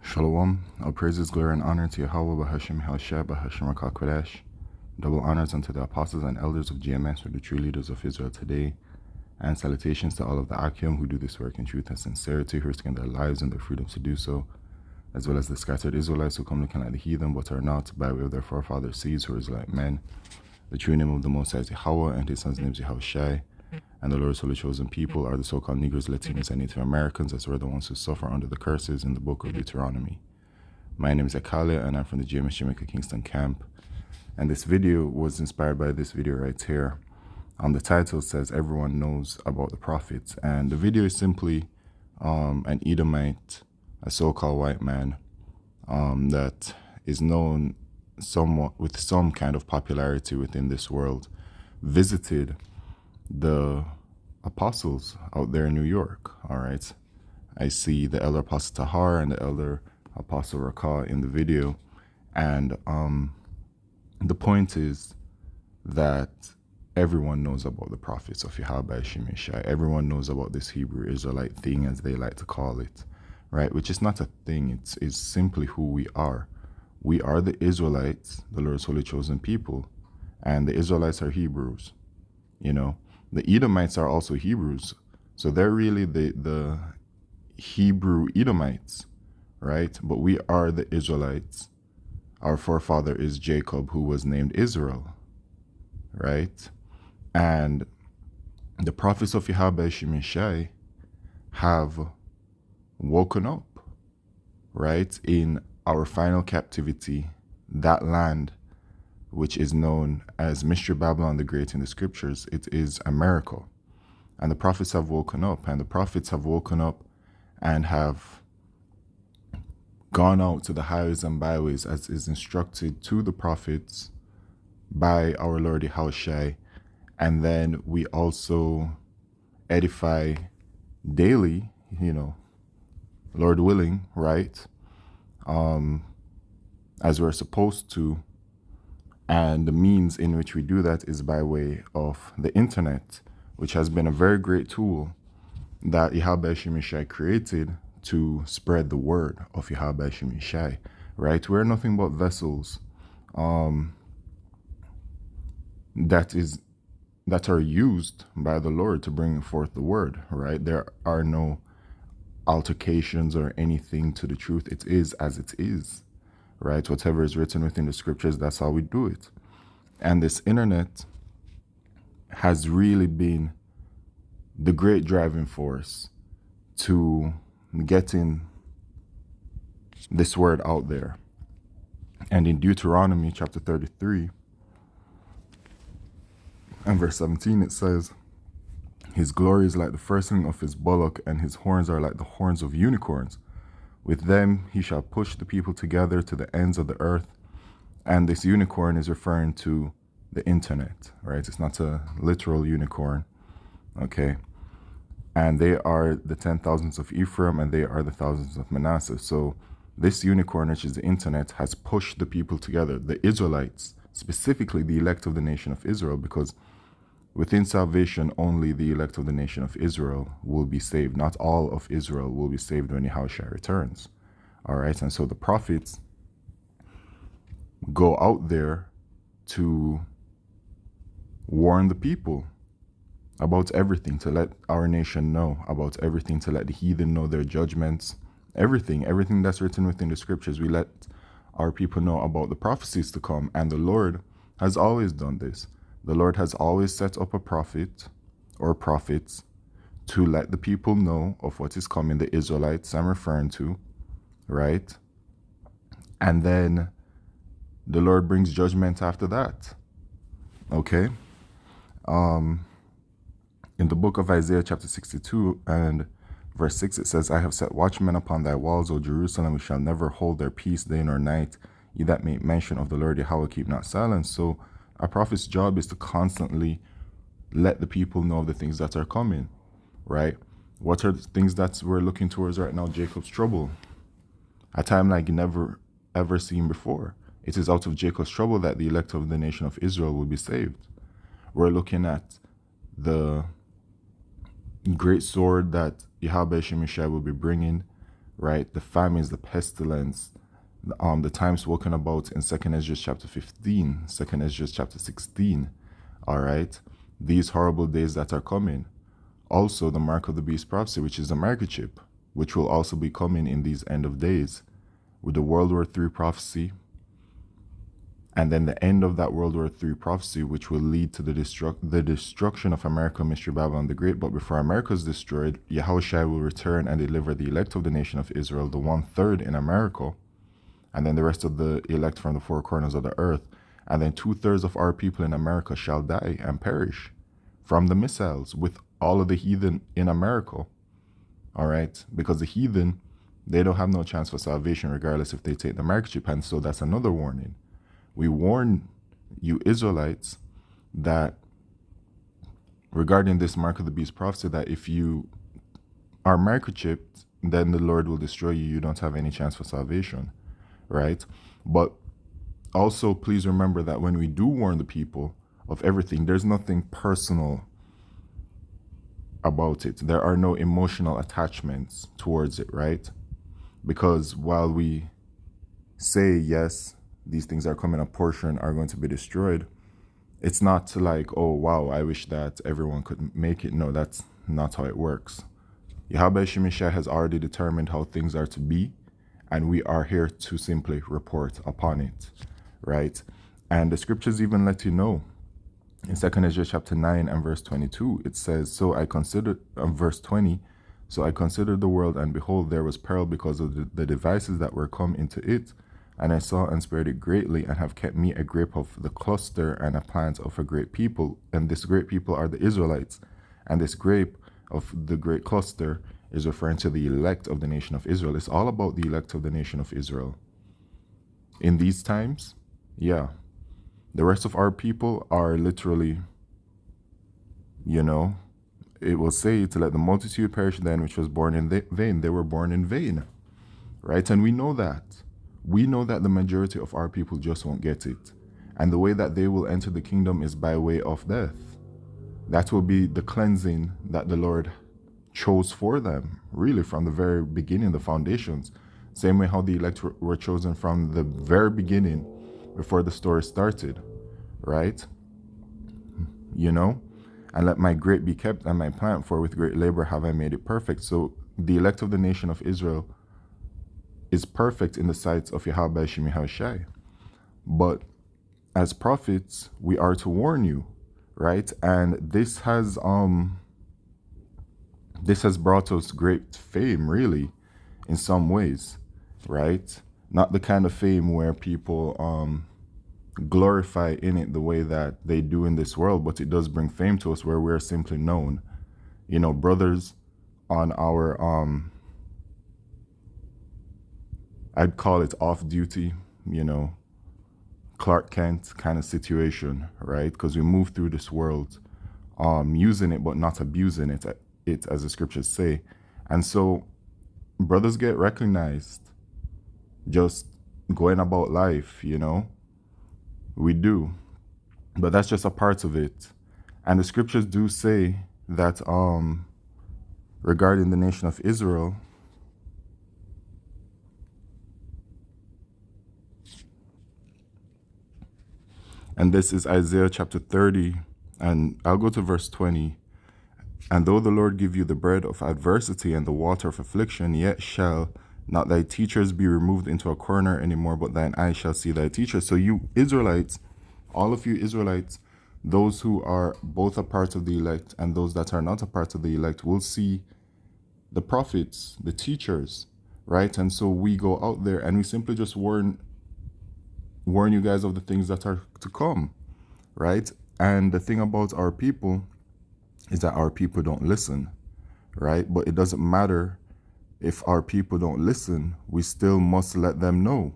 Shalom. All praises, glory, and honor to Yahweh, Bahashem, Halshah, Bahashem, Rakah Kodesh. Double honors unto the apostles and elders of GMS, or the true leaders of Israel today. And salutations to all of the Akim who do this work in truth and sincerity, who risking their lives and their freedom to do so, as well as the scattered Israelites who come looking like the heathen, but are not, by way of their forefathers' seeds, who are Israelite men. The true name of the Most High is Yahweh, and his son's name is Yahushai. And the Lord's holy chosen people are the so-called Negroes, Latinos, and Native Americans, as were the ones who suffer under the curses in the book of Deuteronomy. My name is Akalia, and I'm from the GMS Jamaica Kingston camp. And this video was inspired by this video right here. The title says, "Everyone knows about the prophets." And the video is simply an Edomite, a so-called white man that is known somewhat with some kind of popularity within this world, visited the apostles out there in New York. All right, I see the elder apostle Tahar and the elder apostle Rakah in the video, and the point is that everyone knows about the prophets of Yahweh Shemeshai. Everyone knows about this Hebrew Israelite thing, as they like to call it, right? Which is not a thing. It's simply who we are. We are the Israelites, the Lord's holy chosen people, and the Israelites are Hebrews. You know, the Edomites are also Hebrews, so they're really the Hebrew Edomites, right? But we are the Israelites. Our forefather is Jacob, who was named Israel, right? And the prophets of Yahweh Shemeshai have woken up, right, in our final captivity, that land which is known as Mystery Babylon the Great in the scriptures. It is a miracle. And the prophets have woken up, and the prophets have woken up and have gone out to the highways and byways as is instructed to the prophets by our Lord Yahushai. And then we also edify daily, Lord willing, right? As we're supposed to. And the means in which we do that is by way of the internet, which has been a very great tool that Yahweh Shemeshai created to spread the word of Yahweh Shemeshai, right? We're nothing but vessels that are used by the Lord to bring forth the word, right? There are no altercations or anything to the truth. It is as it is, right? Whatever is written within the scriptures, that's how we do it. And this internet has really been the great driving force to getting this word out there. And in Deuteronomy chapter 33 and verse 17, it says, "His glory is like the firstling of his bullock, and his horns are like the horns of unicorns. With them he shall push the people together to the ends of the earth." And this unicorn is referring to the internet, right? It's not a literal unicorn, okay? And they are the 10,000s of Ephraim, and they are the thousands of Manasseh. So this unicorn, which is the internet, has pushed the people together, the Israelites, specifically the elect of the nation of Israel, because within salvation, only the elect of the nation of Israel will be saved. Not all of Israel will be saved when Yahushua returns. All right, and so the prophets go out there to warn the people about everything, to let our nation know about everything, to let the heathen know their judgments, everything that's written within the scriptures. We let our people know about the prophecies to come, and the Lord has always done this. The Lord has always set up a prophet or prophets to let the people know of what is coming, the Israelites I'm referring to, right? And then the Lord brings judgment after that, okay? In the book of Isaiah chapter 62 and verse 6, it says, "I have set watchmen upon thy walls, O Jerusalem, who shall never hold their peace day nor night. Ye that make mention of the Lord Yahweh, keep not silence." So a prophet's job is to constantly let the people know of the things that are coming, right? What are the things that we're looking towards right now? Jacob's trouble. A time like never ever seen before. It is out of Jacob's trouble that the elect of the nation of Israel will be saved. We're looking at the great sword that Yahweh Shemeshai will be bringing right? The famines, the pestilence, the time spoken about in 2nd Ezra chapter 15, 2nd Ezra chapter 16, all right? These horrible days that are coming. Also, the mark of the beast prophecy, which is the microchip, which will also be coming in these end of days, with the World War III prophecy, and then the end of that World War III prophecy, which will lead to the destruction of America, Mystery Babylon the Great. But before America is destroyed, Yahushua will return and deliver the elect of the nation of Israel, the 1/3 in America, and then the rest of the elect from the four corners of the earth. And then 2/3 of our people in America shall die and perish from the missiles with all of the heathen in America. All right? Because the heathen, they don't have no chance for salvation regardless if they take the microchip. And so that's another warning. We warn you Israelites that regarding this mark of the beast prophecy, that if you are microchipped, then the Lord will destroy you. You don't have any chance for salvation, right? But also, please remember that when we do warn the people of everything, there's nothing personal about it. There are no emotional attachments towards it, right? Because while we say, yes, these things are coming, a portion are going to be destroyed, it's not like, oh, wow, I wish that everyone could make it. No, that's not how it works. Yahweh Shemishah has already determined how things are to be, and we are here to simply report upon it, right? And the scriptures even let you know. In 2nd Ezra chapter 9 and verse 22, it says, so I considered, verse 20, so I considered the world, and behold, there was peril because of the devices that were come into it. And I saw and spared it greatly, and have kept me a grape of the cluster and a plant of a great people. And this great people are the Israelites. And this grape of the great cluster is referring to the elect of the nation of Israel. It's all about the elect of the nation of Israel. In these times, yeah, the rest of our people are literally, it will say to let the multitude perish then which was born in vain. They were born in vain, right? And we know that. We know that the majority of our people just won't get it. And the way that they will enter the kingdom is by way of death. That will be the cleansing that the Lord chose for them, really, from the very beginning, the foundations. Same way how the elect were chosen from the very beginning, before the story started, right? And let my grape be kept and my plant, for with great labor have I made it perfect. So the elect of the nation of Israel is perfect in the sights of Yahweh Shemihashai. But as prophets, we are to warn you, right? And this has brought us great fame, really, in some ways, right? Not the kind of fame where people glorify in it the way that they do in this world, but it does bring fame to us where we're simply known. Brothers on our I'd call it off-duty, Clark Kent kind of situation, right? Because we move through this world using it but not abusing it, as the scriptures say. And so brothers get recognized just going about life, we do. But that's just a part of it. And the scriptures do say that regarding the nation of Israel, and this is Isaiah chapter 30, and I'll go to verse 20. And though the Lord give you the bread of adversity and the water of affliction, yet shall not thy teachers be removed into a corner anymore, but thine eyes shall see thy teachers. So you Israelites, all of you Israelites, those who are both a part of the elect and those that are not a part of the elect, will see the prophets, the teachers, right? And so we go out there and we simply just warn you guys of the things that are to come, right? And the thing about our people is that our people don't listen, right? But it doesn't matter if our people don't listen, we still must let them know,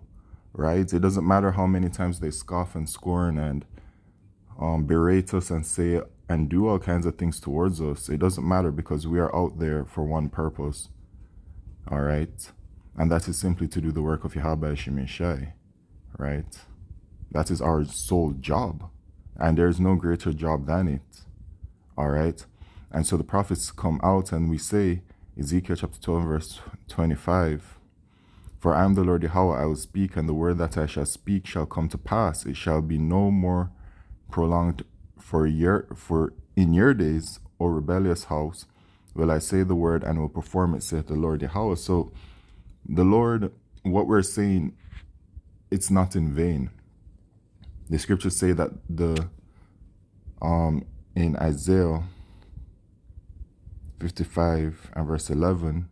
right? It doesn't matter how many times they scoff and scorn and berate us and say and do all kinds of things towards us. It doesn't matter, because we are out there for one purpose, all right? And that is simply to do the work of Yahweh Shemeshai, right? That is our sole job, and there's no greater job than it, all right? And so the prophets come out and we say, Ezekiel chapter 12 verse 25, For I am the Lord Yahweh, I will speak, and the word that I shall speak shall come to pass. It shall be no more prolonged for in your days, O rebellious house, will I say the word and will perform it, saith the Lord Yahweh. So the Lord, what we're saying, it's not in vain. The scriptures say that in Isaiah 55 and verse 11,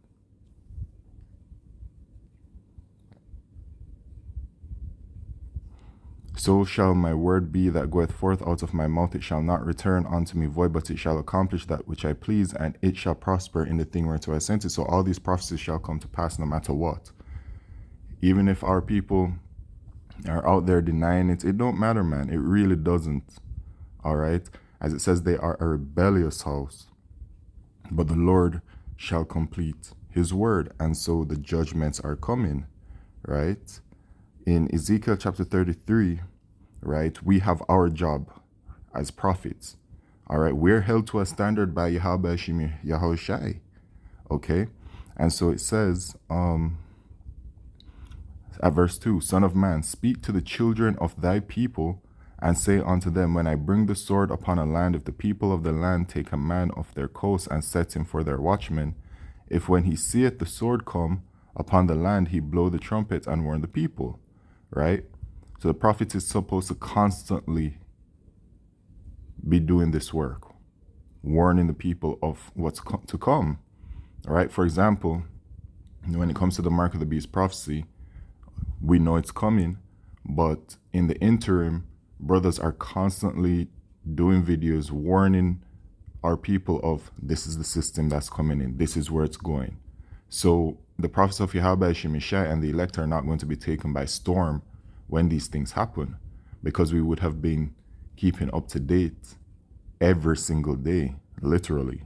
so shall my word be that goeth forth out of my mouth. It shall not return unto me void, but it shall accomplish that which I please, and it shall prosper in the thing whereto I sent it. So all these prophecies shall come to pass no matter what. Even if our people are out there denying it, it don't matter, man. It really doesn't. All right? As it says, they are a rebellious house, but the Lord shall complete his word. And so the judgments are coming, right? In Ezekiel chapter 33, right, we have our job as prophets. All right, we're held to a standard by Yahweh Shemi Yahushai. Okay, and so it says, at verse 2, Son of man, speak to the children of thy people, and say unto them, when I bring the sword upon a land, if the people of the land take a man of their coast and set him for their watchman, if when he seeth the sword come upon the land, he blow the trumpet and warn the people, right? So the prophet is supposed to constantly be doing this work, warning the people of what's to come, all right? For example, when it comes to the mark of the beast prophecy, we know it's coming, but in the interim, brothers are constantly doing videos warning our people of this is the system that's coming in, this is where it's going. So the prophets of Yahweh Shemishai and the elect are not going to be taken by storm when these things happen, because we would have been keeping up to date every single day, literally,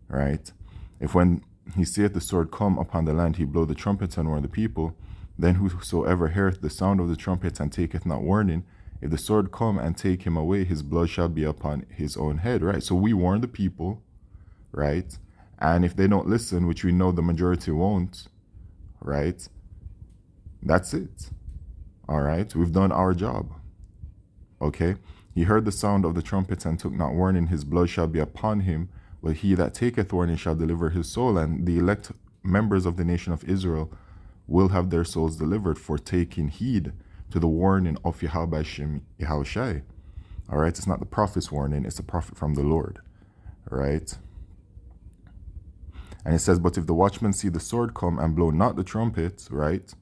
right? If when he seeth the sword come upon the land, he blow the trumpets and warn the people, then whosoever heareth the sound of the trumpets and taketh not warning, if the sword come and take him away, his blood shall be upon his own head, right? So we warn the people, right? And if they don't listen, which we know the majority won't, right? That's it. All right? We've done our job. Okay? He heard the sound of the trumpets and took not warning, his blood shall be upon him, but he that taketh warning shall deliver his soul. And the elect members of the nation of Israel will have their souls delivered for taking heed to the warning of Yahweh Shem Yahushai. All right? It's not the prophet's warning, it's the prophet from the Lord. All right? And it says, but if the watchmen see the sword come and blow not the trumpet, right?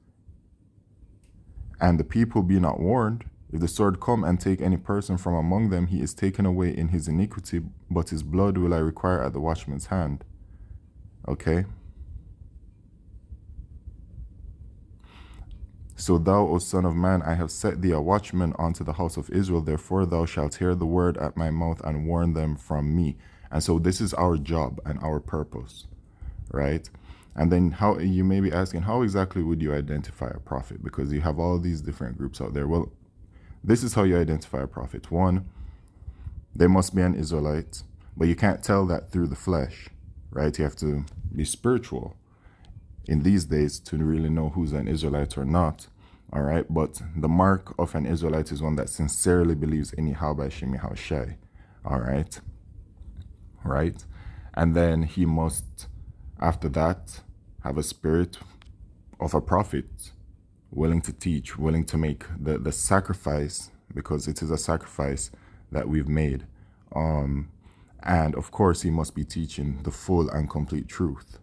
And the people be not warned, if the sword come and take any person from among them, he is taken away in his iniquity, but his blood will I require at the watchman's hand. Okay? So thou, O son of man, I have set thee a watchman unto the house of Israel, therefore thou shalt hear the word at my mouth and warn them from me. And so this is our job and our purpose, right? And then how you may be asking, how exactly would you identify a prophet? Because you have all these different groups out there. Well, this is how you identify a prophet. One, they must be an Israelite, but you can't tell that through the flesh, right? You have to be spiritual in these days to really know who's an Israelite or not, all right? But the mark of an Israelite is one that sincerely believes in Yahweh Shem Yahushai, all right? Right? And then he must, after that, have a spirit of a prophet, willing to teach, willing to make the sacrifice, because it is a sacrifice that we've made. And of course, he must be teaching the full and complete truth.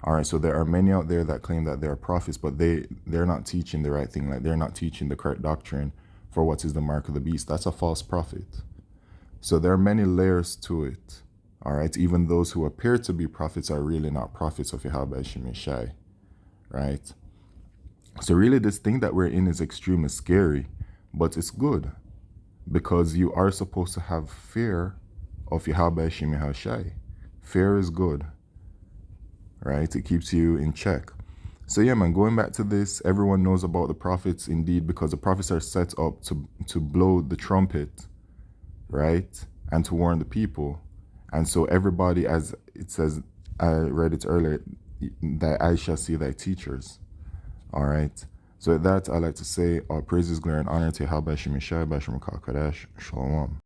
All right, so there are many out there that claim that they're prophets, but they're not teaching the right thing. Like, they're not teaching the correct doctrine for what is the mark of the beast. That's a false prophet. So there are many layers to it. All right, even those who appear to be prophets are really not prophets of Yahweh Shemishai, right? So really, this thing that we're in is extremely scary, but it's good, because you are supposed to have fear of Yahweh Shemishai. Fear is good, right? It keeps you in check. So yeah, man, going back to this, everyone knows about the prophets indeed, because the prophets are set up to blow the trumpet, right? And to warn the people. And so everybody, as it says, I read it earlier, that I shall see thy teachers. All right. So with that, I'd like to say all praises, glory, and honor to Yahweh Hashem Yeshua, Hashem Kodesh, Shalom.